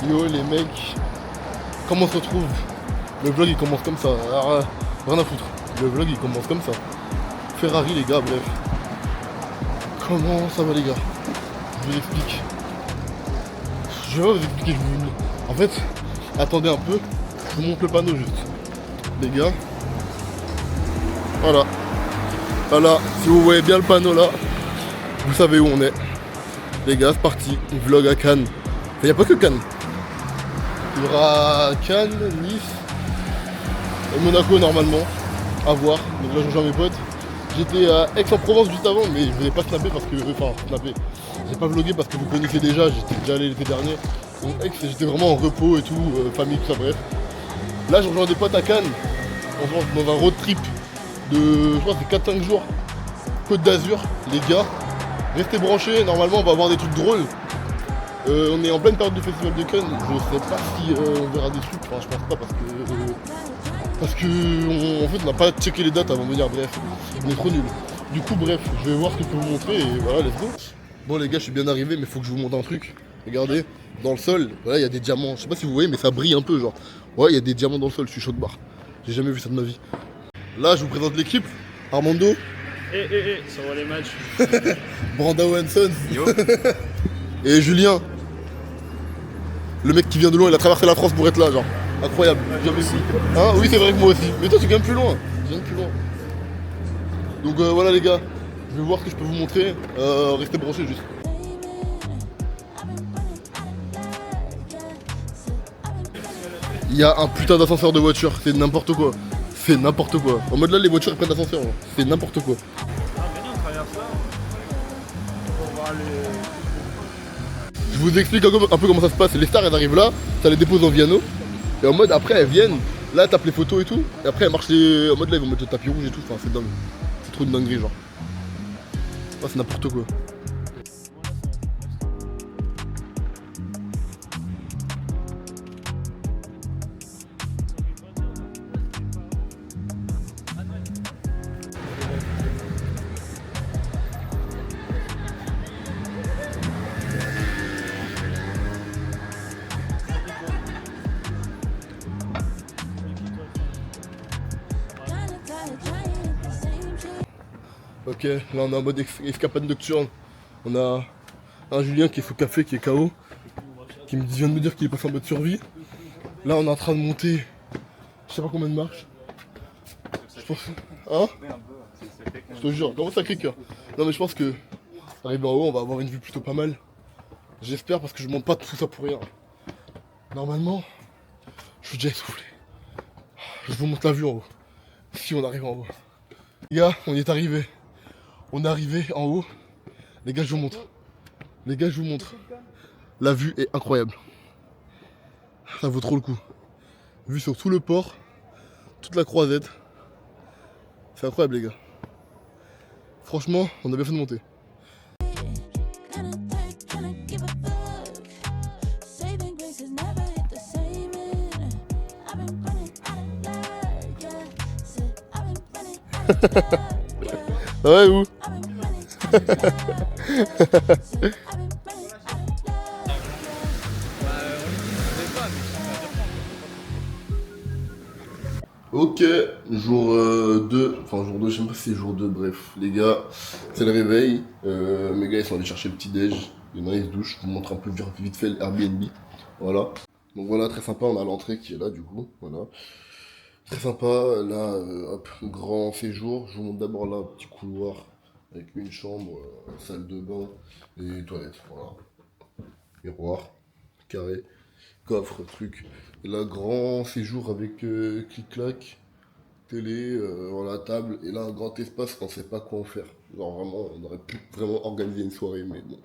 Yo les mecs, comment on se retrouve? Le vlog il commence comme ça, rien à foutre. Le vlog il commence comme ça. Ferrari les gars, bref. Comment ça va les gars? Je vous explique. Je vais vous expliquer. En fait, attendez un peu, je vous montre le panneau juste. Les gars. Voilà. Voilà, si vous voyez bien le panneau là, vous savez où on est. Les gars, c'est parti, vlog à Cannes. Il n'y a pas que Cannes. Il y aura Cannes, Nice et Monaco normalement. À voir. Donc là je rejoins mes potes. J'étais à Aix-en-Provence juste avant, mais je voulais pas snapper parce que. Enfin, snapper. J'ai pas vlogué parce que vous connaissez déjà, j'étais déjà allé l'été dernier. Donc Aix, j'étais vraiment en repos et tout, famille, tout ça, bref. Là je rejoins des potes à Cannes. On se lance dans un road trip de, je crois que c'est 4-5 jours. Côte d'Azur, les gars. Restez branchés, normalement on va avoir des trucs drôles. On est en pleine période de festival de Cannes, je sais pas si on verra des trucs, enfin je pense pas parce que en fait on n'a pas checké les dates avant de venir, bref, on est trop nuls. Du coup bref, je vais voir ce que je peux vous montrer et voilà, let's go. Bon les gars, je suis bien arrivé mais faut que je vous montre un truc. Regardez, dans le sol, voilà, il y a des diamants, je sais pas si vous voyez mais ça brille un peu genre. Ouais, il y a des diamants dans le sol, je suis chaud de barre. J'ai jamais vu ça de ma vie. Là je vous présente l'équipe, Armando. Ça va les matchs. Branda Wenson. Yo. Et Julien. Le mec qui vient de loin, il a traversé la France pour être là, genre. Incroyable. Jamais vu. Hein, oui, c'est vrai que moi aussi. Mais toi, tu viens plus loin. Tu viens plus loin. Donc voilà, les gars. Je vais voir ce que je peux vous montrer. Restez branchés juste. Il y a un putain d'ascenseur de voiture. C'est n'importe quoi. C'est n'importe quoi. En mode là, les voitures elles prennent l'ascenseur. Hein. C'est n'importe quoi. Ah, venez, on traverse là. Pour voir les. Je vous explique un peu comment ça se passe. Les stars elles arrivent là, ça les dépose en Viano. Et en mode après elles viennent, là elles tapent les photos et tout. Et après elles marchent en mode là ils vont mettre le tapis rouge et tout. Enfin c'est dingue. C'est trop une dinguerie genre. Ah, c'est n'importe quoi. Ok, là on est en mode escapade nocturne. On a un Julien qui est sous café, qui est KO, qui vient de me dire qu'il est passé en mode survie. Là on est en train de monter, je sais pas combien de marches. Je pense. Hein? Je te jure, comment ça crie cœur? Non mais je pense que arrivé en haut on va avoir une vue plutôt pas mal. J'espère parce que je monte pas tout ça pour rien. Normalement, je suis déjà essoufflé. Je vous montre la vue en haut. Si on arrive en haut. Les gars, on y est arrivé. On est arrivé en haut. Les gars, je vous montre. Les gars, je vous montre. La vue est incroyable. Ça vaut trop le coup. Vue sur tout le port, toute la croisette. C'est incroyable, les gars. Franchement, on a bien fait de monter. Ouais, où? Ok, jour 2, enfin jour 2, je sais même pas si c'est jour 2, bref, les gars, c'est le réveil, mes gars ils sont allés chercher le petit déj, il y en a ils se douchent, je vous montre un peu vite fait l'Airbnb, voilà. Donc voilà, très sympa, on a l'entrée qui est là du coup, voilà. Très sympa, là, hop, grand séjour, je vous montre d'abord là, un petit couloir, avec une chambre, salle de bain et toilette, voilà. Miroir, carré, coffre, truc. Et là, grand séjour avec clic-clac, télé, voilà, table. Et là, un grand espace qu'on sait pas quoi en faire. Genre vraiment, on aurait pu vraiment organiser une soirée, mais bon.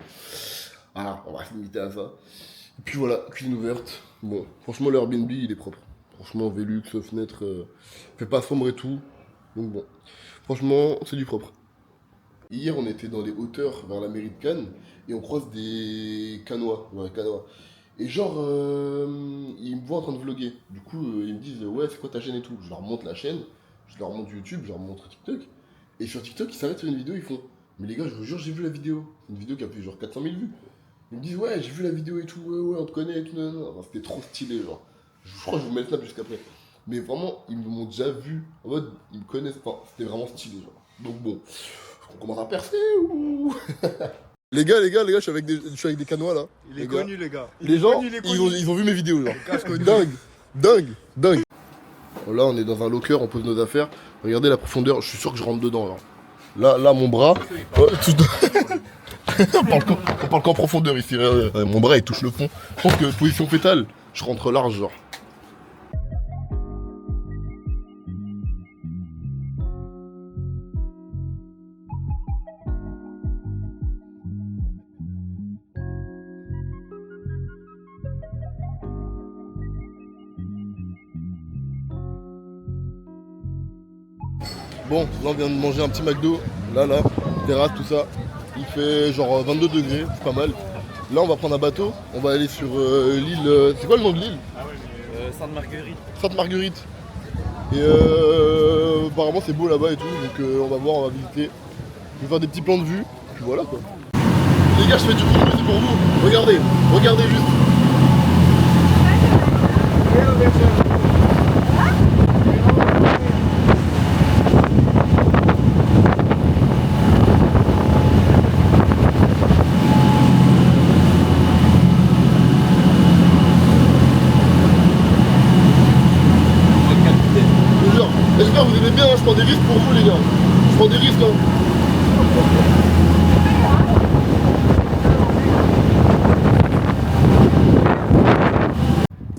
Voilà, on va se limiter à ça. Et puis voilà, cuisine ouverte. Bon, franchement, le Airbnb, il est propre. Franchement, Velux, fenêtre, fait pas sombre et tout. Donc bon, franchement, c'est du propre. Hier, on était dans les hauteurs vers la mairie de Cannes et on croise des canois, ouais, canois. Et genre, ils me voient en train de vlogger. Du coup, ils me disent ouais, c'est quoi ta chaîne et tout. Je leur montre la chaîne, je leur montre YouTube, je leur montre TikTok. Et sur TikTok, ils s'arrêtent sur une vidéo, ils font mais les gars, je vous jure, j'ai vu la vidéo. C'est une vidéo qui a fait genre 400 000 vues. Ils me disent ouais, j'ai vu la vidéo et tout, ouais, on te connaît et tout, non, non. Enfin, c'était trop stylé, genre. Je crois que je vous mets le snap jusqu'après. Mais vraiment, ils m'ont déjà vu. En mode, ils me connaissent. Enfin, c'était vraiment stylé, genre. Donc bon, on commence à percer ou. Les gars, je suis avec des canois là. Il est Les connu, les gars. Les gens, ils ont vu mes vidéos, genre. Dingue. Bon, là, on est dans un locker, on pose nos affaires. Regardez la profondeur, je suis sûr que je rentre dedans, là. Là, mon bras. On parle qu'en profondeur ici. Mon bras, il touche le fond. Je pense que position fétale, je rentre large, genre. Bon, là on vient de manger un petit McDo, là, terrasse, tout ça. Il fait genre 22 degrés, c'est pas mal. Là on va prendre un bateau, on va aller sur l'île, c'est quoi le nom de l'île? Sainte-Marguerite. Sainte-Marguerite. Et apparemment c'est beau là-bas et tout, donc on va voir, on va visiter. Je vais faire des petits plans de vue, puis voilà quoi. Les gars, je fais du bruit, mais c'est pour vous. Regardez juste. J'espère que vous aimez bien, hein, je prends des risques pour vous les gars. Je prends des risques hein.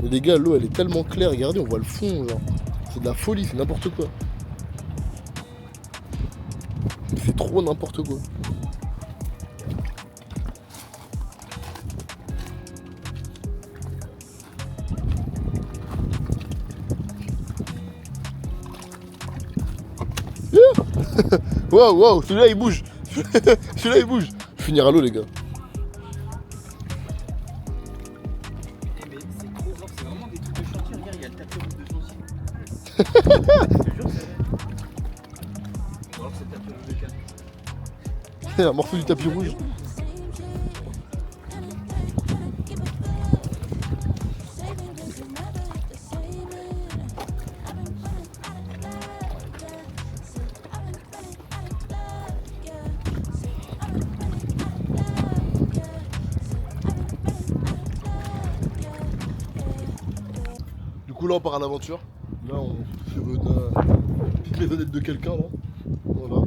Mais les gars, l'eau elle est tellement claire, regardez, on voit le fond genre. C'est de la folie, c'est n'importe quoi. C'est trop n'importe quoi. Wow, celui-là il bouge. Celui-là il bouge. Je vais finir à l'eau les gars. Mais c'est trop grave, c'est vraiment des trucs de chantier. Regarde, il y a le tapis rouge de chantier. Je te jure, c'est. Ou alors c'est le tapis rouge de canne. Un morceau du tapis rouge. Du coup là on part à l'aventure. Là on fait une petite maisonnette de quelqu'un là. Voilà.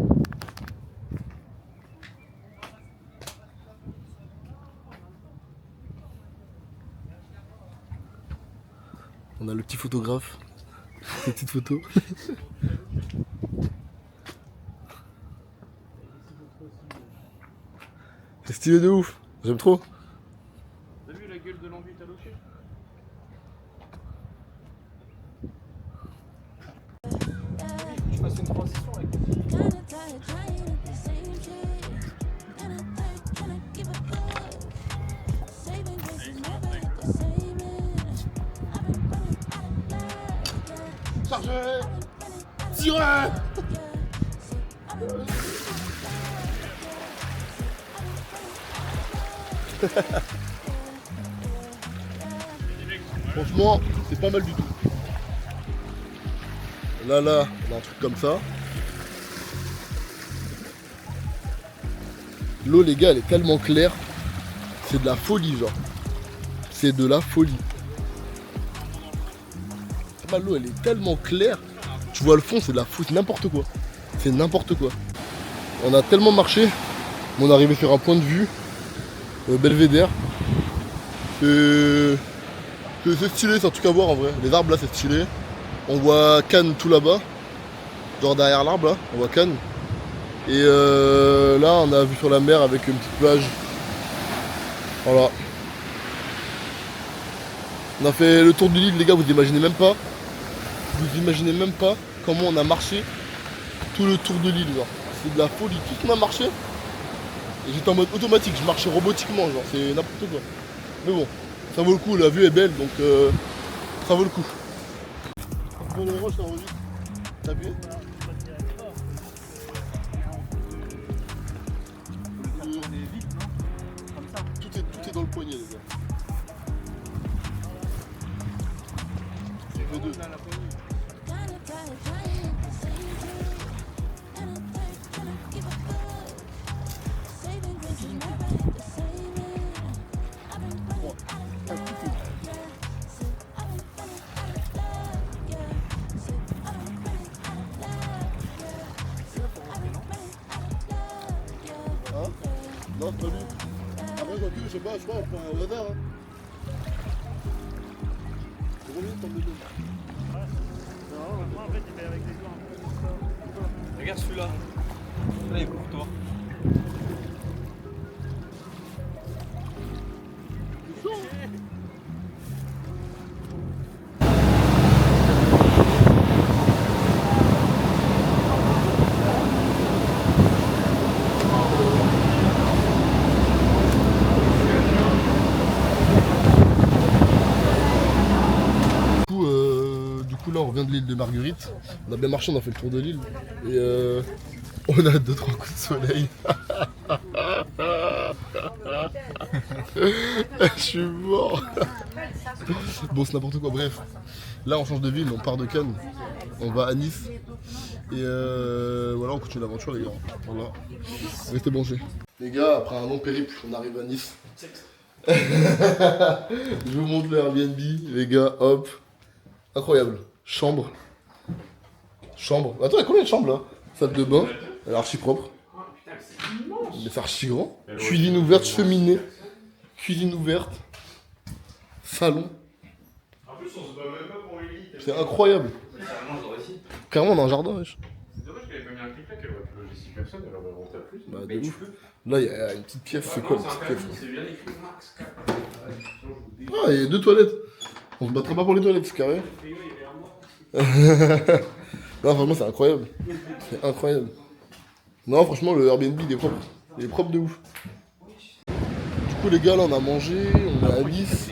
On a le petit photographe. Les petites photos. C'est stylé de ouf. J'aime trop. T'as vu la gueule de l'enduit à l'ochet? Je passe une transition avec. Chargez! Tirez! Franchement, c'est pas mal du tout. Là, on a un truc comme ça. L'eau, les gars, elle est tellement claire. C'est de la folie, genre. C'est de la folie. L'eau, elle est tellement claire. Tu vois le fond, c'est de la folie, c'est n'importe quoi. C'est n'importe quoi. On a tellement marché, on est arrivé sur un point de vue, Belvédère. C'est stylé, c'est un truc à voir en vrai. Les arbres là, c'est stylé. On voit Cannes tout là-bas. Genre derrière l'arbre là, on voit Cannes. Et là, on a vu sur la mer avec une petite plage. Voilà. On a fait le tour de l'île, les gars, vous imaginez même pas. Vous imaginez même pas comment on a marché tout le tour de l'île, genre. C'est de la folie. Tout ce qu'on a marché, j'étais en mode automatique, je marchais robotiquement, genre. C'est n'importe quoi. Mais bon, ça vaut le coup, la vue est belle, donc ça vaut le coup. Bon, le roche, ça enregistre. T'as appuyé ? Tout est dans poignée, les gars. C'est que deux. Là, la poignée. Hein? Non, c'est pas lui. Après, quand tu je sais pas, on prend un hasard. Hein. C'est combien de temps de deux? Non, moi en fait, il fait avec des gants un peu comme ça. Regarde celui-là. Là, il est pour toi. Du coup, là, on revient de l'île de Marguerite. On a bien marché, on a fait le tour de l'île. Et on a 2-3 coups de soleil. Je suis mort. Bon, c'est n'importe quoi. Bref, là, on change de ville, on part de Cannes. On va à Nice. Et voilà, on continue l'aventure, les gars. Voilà. Restez branchés. Les gars, après un long périple, on arrive à Nice. Je vous montre le Airbnb, les gars, hop. Incroyable. Chambre. Chambre. Attends, il y a combien de chambres là? Salle de bain. Elle est archi propre. Mais c'est archi grand. Cuisine ouverte, cheminée. Cuisine ouverte. Salon. En plus, on se bat même pas pour les lits. C'est incroyable. Carrément, j'aurais ici. Carrément, on a un jardin, wesh. C'est dommage qu'elle ait pas mis un clic-clac, elle aurait pu loger 6 personnes, elle aurait monté à plus. Bah, de Mais tu ouf. peux. Là, il y a une petite pièce. C'est quoi, une petite pièce? C'est bien écrit Max 4. Ah, il y a 2 toilettes. On se battra pas pour les toilettes, c'est carré. Non, vraiment, c'est incroyable. C'est incroyable. Non, franchement, le Airbnb, il est propre. Il est propre de ouf. Du coup, les gars, là, on a mangé, on est à Nice.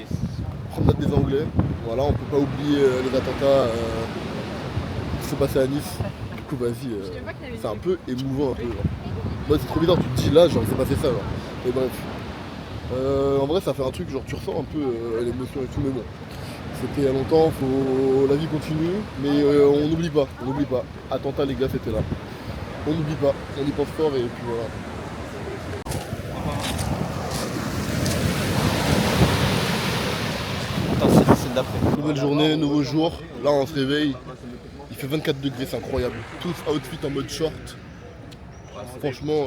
Promenade des Anglais. Voilà, on peut pas oublier les attentats qui sont passés à Nice. Du coup, vas-y, c'est un peu émouvant, un peu. Genre. Moi, c'est trop bizarre, tu te dis là, genre, il s'est passé ça, genre. Et bref. En vrai, ça fait un truc, genre, tu ressens un peu l'émotion et tout, mais bon. C'était il y a longtemps, la vie continue, mais on n'oublie pas, on n'oublie pas. Attentat, les gars, c'était là. On n'oublie pas, on y pense fort et puis voilà. Attends, c'est d'après. Nouvelle journée, nouveau jour. Là, on se réveille. Il fait 24 degrés, c'est incroyable. Tous outfit en mode short. Franchement,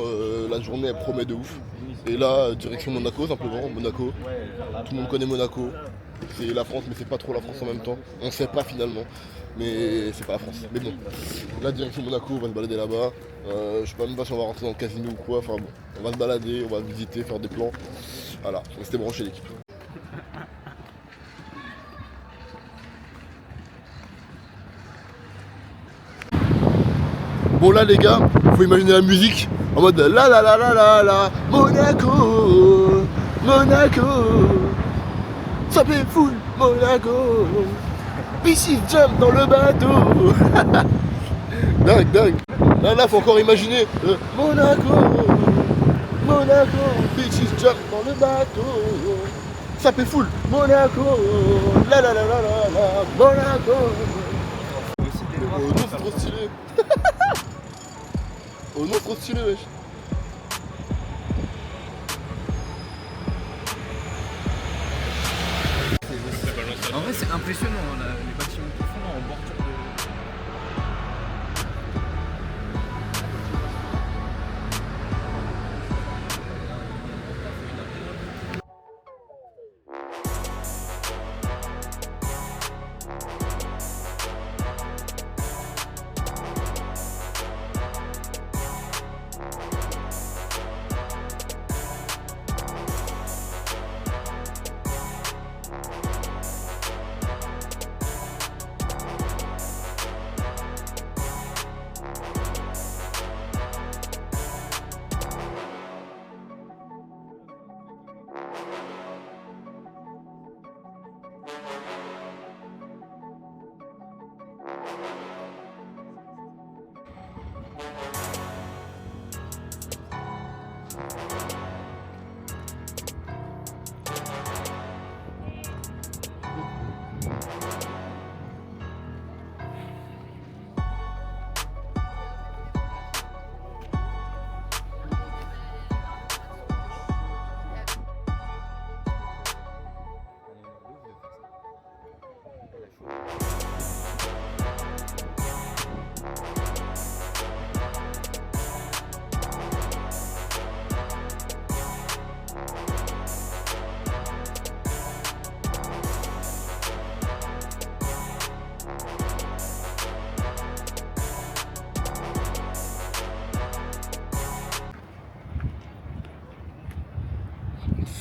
la journée, elle promet de ouf. Et là, direction Monaco, simplement. Monaco. Tout le monde connaît Monaco. C'est la France, mais c'est pas trop la France en même temps. On sait pas finalement. Mais c'est pas la France. Mais bon. Là, direction Monaco, on va se balader là-bas. Je sais pas même pas si on va rentrer dans le casino ou quoi. Enfin bon, on va se balader, on va visiter, faire des plans. Voilà, restez branchés l'équipe. Bon là les gars, faut imaginer la musique en mode la la la la la la Monaco, Monaco, ça fait full Monaco, Piscis jump dans le bateau. Dingue, dingue. Là faut encore imaginer Monaco, Monaco, Piscis jump dans le bateau, ça fait full Monaco, la la la la la la Monaco. Oh non, c'est trop stylé. Oh non, trop stylé, wesh. En vrai, c'est impressionnant, là, les bâtiments profondants en bordure de.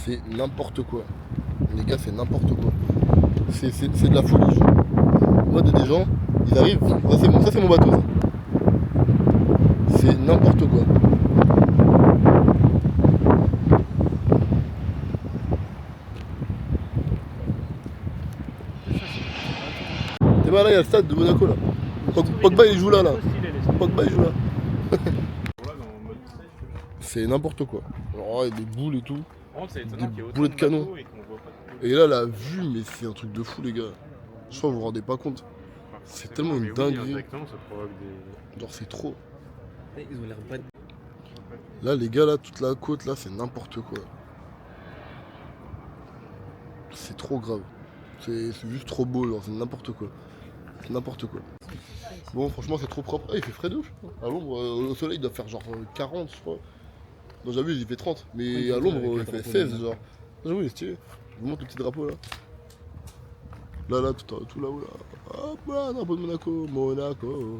C'est n'importe quoi. Les gars, c'est n'importe quoi. C'est de la folie. Moi, des gens, ils arrivent. Ça, c'est mon bateau. Ça. C'est n'importe quoi. Et bah là, il y a le stade de Monaco là. Pogba il joue là. Pogba il joue là. C'est n'importe quoi. Alors, il y a des boules et tout. Des boulets de canon. Et là, la vue, mais c'est un truc de fou, les gars. Je crois que vous vous rendez pas compte. C'est tellement une dinguerie. Genre, c'est trop. Ils ont l'air pas de... Là, les gars, là, toute la côte, là, c'est n'importe quoi. C'est trop grave. C'est juste trop beau, genre, c'est n'importe quoi. C'est n'importe quoi. Bon, franchement, c'est trop propre. Ah, il fait frais de ouf. À l'ombre, au soleil, il doit faire genre 40, je crois. Non, j'avoue, il fait 30. Mais à l'ombre, il fait 16, genre. J'avoue, il est stylé. Je vous montre le petit drapeau, là. Là, tout là-haut, là. Hop là, drapeau de Monaco. Monaco.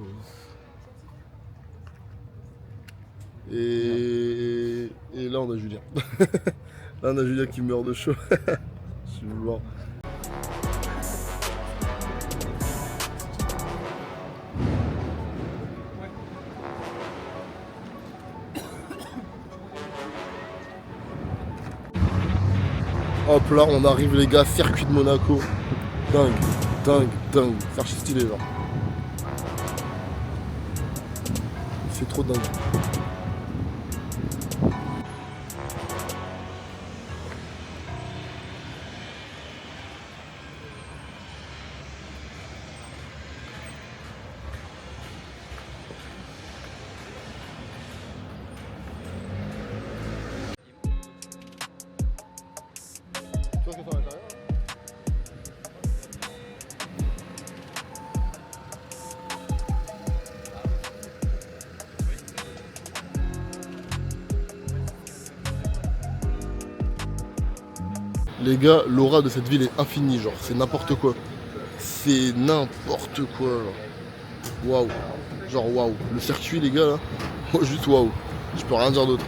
Et là, on a Julien. Là, on a Julien qui meurt de chaud. Je suis mort. Hop là, on arrive les gars, circuit de Monaco. Dingue, dingue, dingue. C'est archi stylé genre. C'est trop dingue. Les gars, l'aura de cette ville est infinie, genre, c'est n'importe quoi. C'est n'importe quoi, genre. Waouh. Genre, waouh. Le circuit, les gars, là, oh, juste waouh. Je peux rien dire d'autre.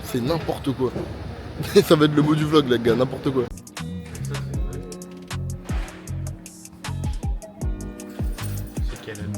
C'est n'importe quoi. Ça va être le mot du vlog, les gars, n'importe quoi. C'est quelle année?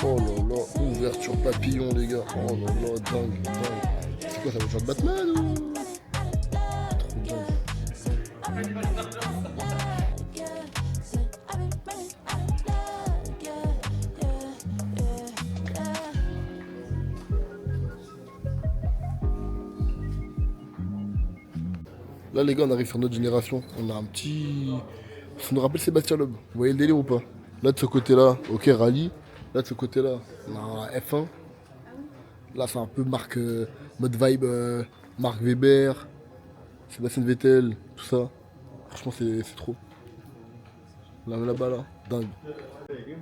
Oh là là, ouverture papillon les gars. Oh là là, dingue, dingue. C'est quoi, ça veut faire de Batman ou? Trop dingue. Là les gars, on arrive sur notre génération. On a un petit... Ça nous rappelle Sébastien Loeb. Vous voyez le délire ou pas? Là de ce côté-là, ok, rallye. Là de ce côté-là, on a un F1. Là c'est un peu marque, mode vibe, Marc Weber, Sébastien Vettel, tout ça. Franchement c'est trop. Là-bas là, dingue.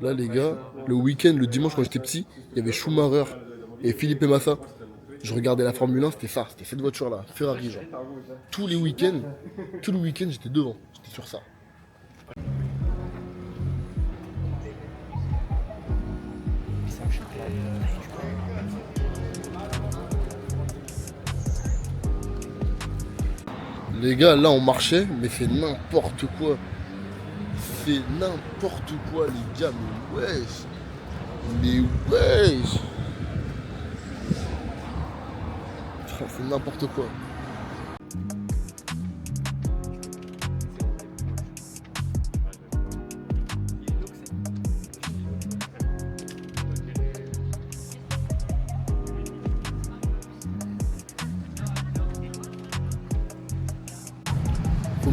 Là les gars, le week-end, le dimanche quand j'étais petit, il y avait Schumacher et Felipe Massa. Je regardais la Formule 1, c'était ça, c'était cette voiture-là, Ferrari genre. Tous les week-ends, j'étais devant, j'étais sur ça. Les gars, là on marchait, mais c'est n'importe quoi. C'est n'importe quoi les gars, mais wesh. Mais wesh. C'est n'importe quoi.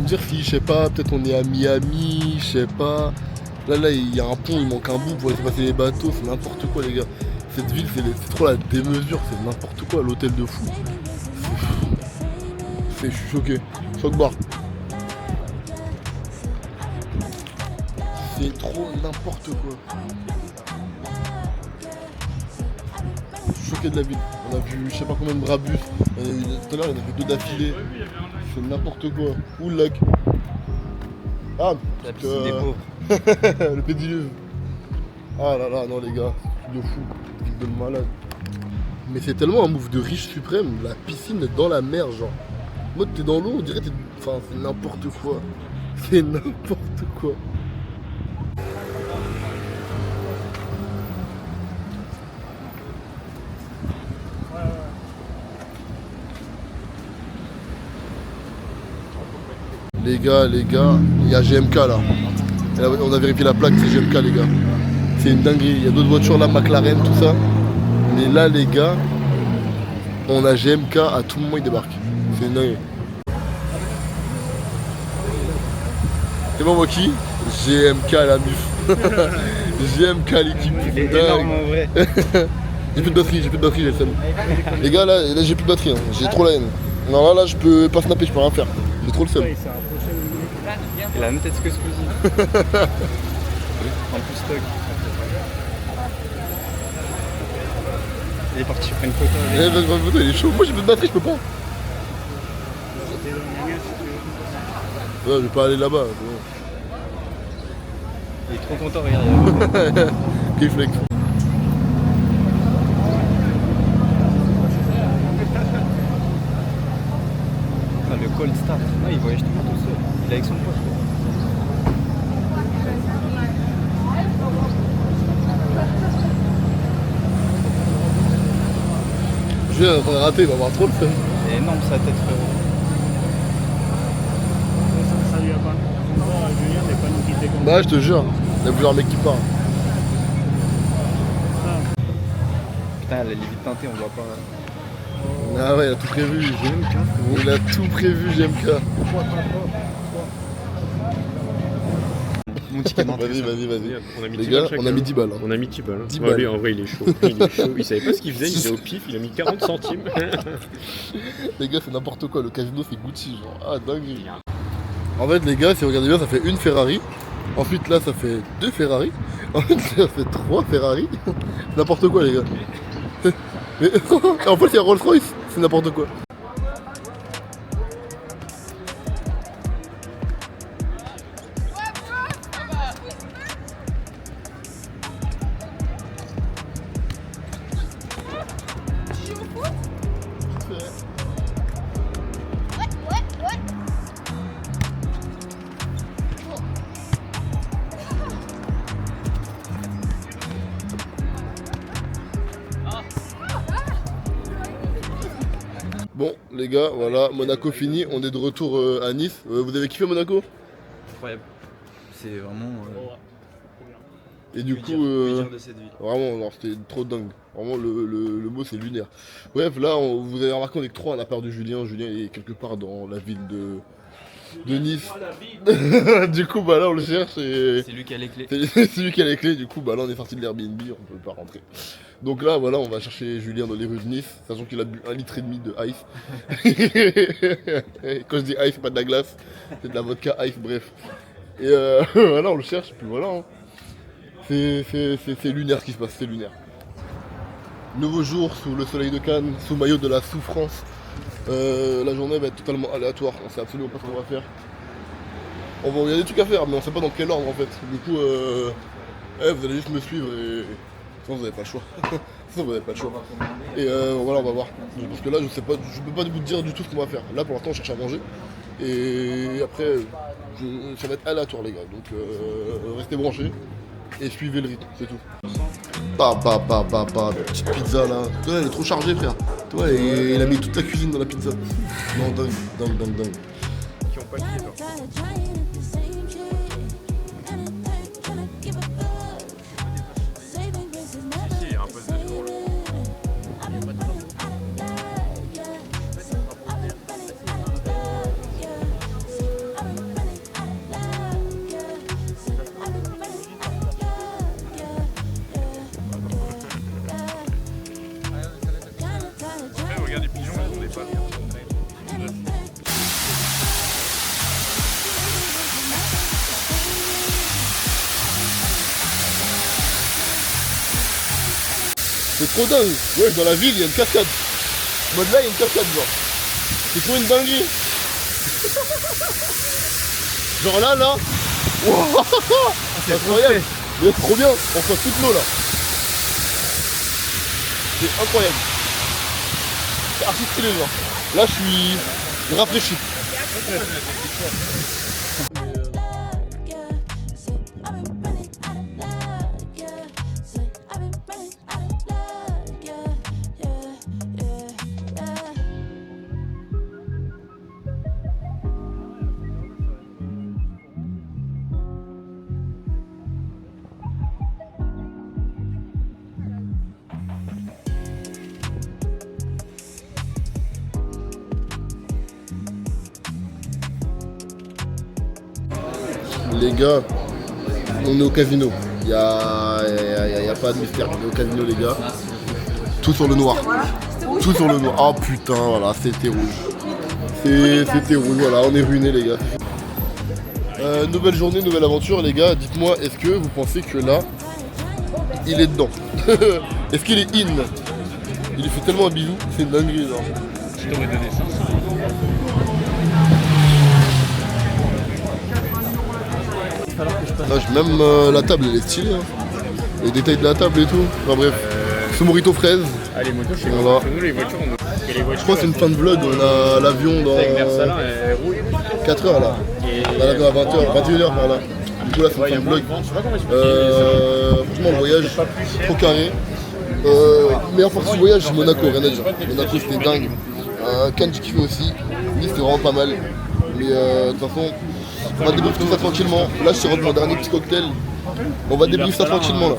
dire si, je sais pas, peut-être on est à Miami, je sais pas. Là, il y a un pont, il manque un bout pour laisser passer les bateaux, c'est n'importe quoi, les gars. Cette ville, c'est trop la démesure, c'est n'importe quoi, l'hôtel de fou. Je suis choqué. Choc bar. C'est trop n'importe quoi. Je suis choqué de la ville. On a vu je sais pas combien de brabus. Tout à l'heure, il y en avait 2 d'affilée. C'est n'importe quoi. Où le lac? Ah, La piscine des pauvres. le pédiluve. Ah là là, non les gars, truc de fou, truc de malade. Mais c'est tellement un move de riche suprême, la piscine est dans la mer, genre. Moi, t'es dans l'eau, on dirait t'es... Enfin, c'est n'importe quoi. C'est n'importe quoi. Les gars, il y a GMK là. Et là, on a vérifié la plaque, c'est GMK les gars. C'est une dinguerie, il y a d'autres voitures là, McLaren, tout ça. Mais là les gars, on a GMK, à tout moment il débarque. C'est une dinguerie. C'est bon moi qui? GMK la muf. GMK l'équipe. Il est énorme en vrai. J'ai plus de batterie, j'ai le seum. Les gars là j'ai plus de batterie, hein. J'ai trop la haine. Non là je peux pas snapper, je peux rien faire. J'ai trop le seum. Il a la même tête que Squeezie. En plus stock. Il est parti faire une photo avec. Il est chaud, moi j'ai plus de batterie, je peux pas. Ouais, je vais pas aller là-bas. Il est trop content, regarde. Quel flex. Ah, le cold start. Ah, il voyage toujours tout seul. Il est avec son pote. Julien est en train de rater, il va avoir trop le seum. C'est énorme sa tête, frérot. Ça lui a pas. Julien n'est pas nous quitter comme Bah, je te jure, il y a plusieurs mecs qui partent. Putain, elle est limite teintée, on voit pas. Ah ouais, il a tout prévu. GMK. Il a tout prévu, GMK. Mon ticket d'entrée. Vas-y. On a mis Les 10 gars, balles chacun. on a mis 10 balles. Hein. On a mis 10 balles. 10 Bah, balles. lui, en vrai, il est chaud. Il savait pas ce qu'il faisait, il faisait au pif, il a mis 40 centimes. Les gars, c'est n'importe quoi. Le casino, c'est Gucci. Genre, ah, dingue. En fait, les gars, si vous regardez bien, ça fait une Ferrari. Ensuite, là, ça fait 2 Ferrari. Ensuite, ça fait 3 Ferrari. N'importe quoi, les gars. Mais en fait, il y a Rolls Royce. C'est n'importe quoi. Bon, les gars, voilà, Monaco fini. On est de retour à Nice. Vous avez kiffé Monaco? Incroyable. C'est vraiment. Et du coup, dire de cette ville. vraiment, non, c'était trop dingue. Vraiment, le mot, c'est lunaire. Bref, là, vous avez remarqué, on est que 3, on a perdu Julien. Julien est quelque part dans la ville de Nice. Du coup, bah là, on le cherche et... C'est lui qui a les clés. C'est lui qui a les clés, du coup, bah là, on est sorti de l'Airbnb, on peut pas rentrer. Donc là, voilà, on va chercher Julien dans les rues de Nice, sachant qu'il a bu 1,5 litre de ice. Quand je dis ice, c'est pas de la glace, c'est de la vodka ice, bref. Et voilà, on le cherche, puis voilà. Hein. C'est lunaire ce qui se passe, c'est lunaire. Nouveau jour sous le soleil de Cannes, sous maillot de la souffrance. La journée va être totalement aléatoire, on sait absolument pas ce qu'on va faire. Il y a des trucs à faire, mais on sait pas dans quel ordre en fait. Du coup, vous allez juste me suivre et... Sinon vous n'avez pas le choix. Sinon vous n'avez pas le choix. Et voilà, on va voir. Parce que là, je sais pas, je peux pas vous dire du tout ce qu'on va faire. Là, pour l'instant, on cherche à manger. Et après, ça va être aléatoire, les gars. Donc, restez branchés et suivez le rythme, c'est tout. Petite pizza là. Toi, elle est trop chargée, frère. Toi, il a mis toute la cuisine dans la pizza. Non, dingue. Qui ont pas kiffé, genre. Si, il y a un poste de jour là. C'est trop dingue. Ouais, dans la ville, il y a une cascade. En mode là, il y a une cascade, genre. C'est trop une dinguerie. Genre là. Wow. C'est incroyable. Mais trop bien. On voit toute l'eau là. C'est incroyable. C'est archi stylé, genre. Là, je suis rafraîchi. Les gars, on est au casino. Y a pas de mystère. On est au casino, les gars. Tout sur le noir. Tout sur le noir. Oh putain, voilà, c'était rouge. C'était rouge, voilà, on est ruinés, les gars. Nouvelle journée, nouvelle aventure, les gars. Dites-moi, est-ce que vous pensez que là, il est dedans? Est-ce qu'il est in? Il lui fait tellement un bisou, c'est une dinguerie, genre. Je t'aurais donné ça. Même la table, elle est stylée. Hein. Les détails de la table et tout. Enfin bref. Ce morito fraise. Ah, les motos, chez Voilà. nous, les voitures, Je crois que c'est une fin de vlog. On a l'avion dans avec Versalin, elle roule. 4 heures là. On a l'avion à 20h, 21h par là. Du coup là c'est une fin de vlog. Franchement le voyage, trop carré. Meilleure partie du voyage c'est Monaco, rien à dire. Monaco c'était dingue. Cannes j'ai kiffé aussi. Nice c'était vraiment pas mal. Mais de toute façon, on va débriefer tout ça tranquillement. Là je suis rentré mon dernier petit cocktail. On va débriefer ça tranquillement là.